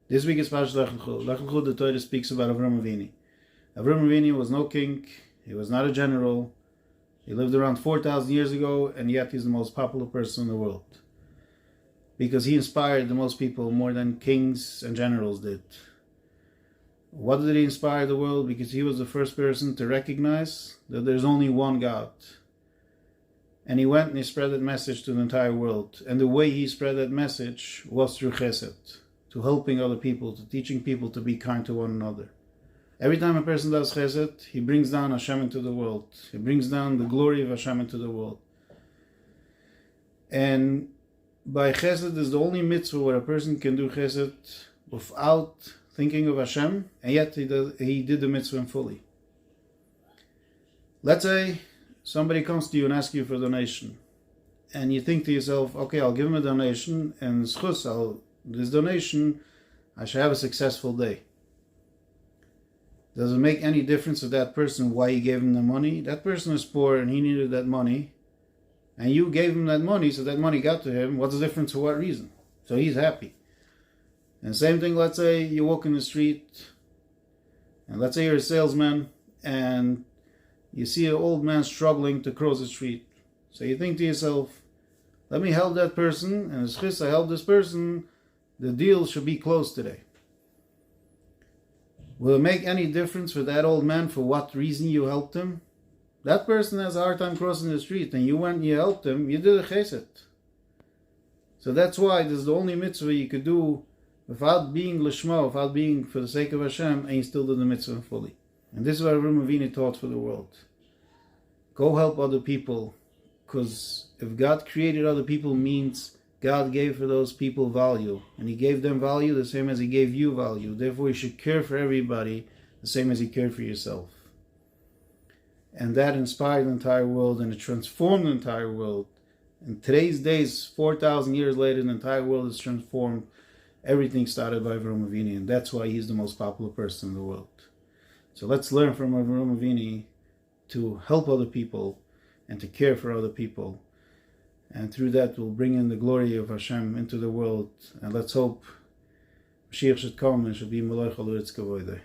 This week is parshas Lech Lichaa. Lech Lichaa, the Torah speaks about Avraham Avinu. Avraham Avinu was no king, he was not a general, he lived around 4,000 years ago, and yet he's the most popular person in the world. Because he inspired the most people more than kings and generals did. What did he inspire the world? Because he was the first person to recognize that there's only one God. And he went and he spread that message to the entire world. And the way he spread that message was through Chesed, to helping other people, to teaching people to be kind to one another. Every time a person does Chesed, he brings down Hashem into the world. He brings down the glory of Hashem into the world. And by Chesed is the only mitzvah where a person can do Chesed without thinking of Hashem, and yet he did the mitzvah fully. Let's say somebody comes to you and asks you for a donation, and you think to yourself, okay, I'll give him a donation, and this donation, I should have a successful day. Does it make any difference to that person why you gave him the money? That person is poor and he needed that money, and you gave him that money, so that money got to him. What's the difference for what reason? So he's happy. And same thing, let's say you walk in the street, and let's say you're a salesman, and you see an old man struggling to cross the street. So you think to yourself, let me help that person, and as I help this person, the deal should be closed today. Will it make any difference for that old man for what reason you helped him? That person has a hard time crossing the street, and you went and you helped him, you did a chesed. So that's why this is the only mitzvah you could do without being lishma, without being for the sake of Hashem, and you still do the mitzvah fully. And this is what Avraham Avinu taught for the world. Go help other people, because if God created other people means God gave for those people value, and He gave them value the same as He gave you value. Therefore, you should care for everybody the same as you care for yourself. And that inspired the entire world, and it transformed the entire world. In today's days, 4,000 years later, the entire world is transformed. Everything started by Avraham Avinu, and that's why he's the most popular person in the world. So let's learn from Avraham Avinu to help other people and to care for other people. And through that, we'll bring in the glory of Hashem into the world. And let's hope Mashiach should come and should be Melech Lichaa.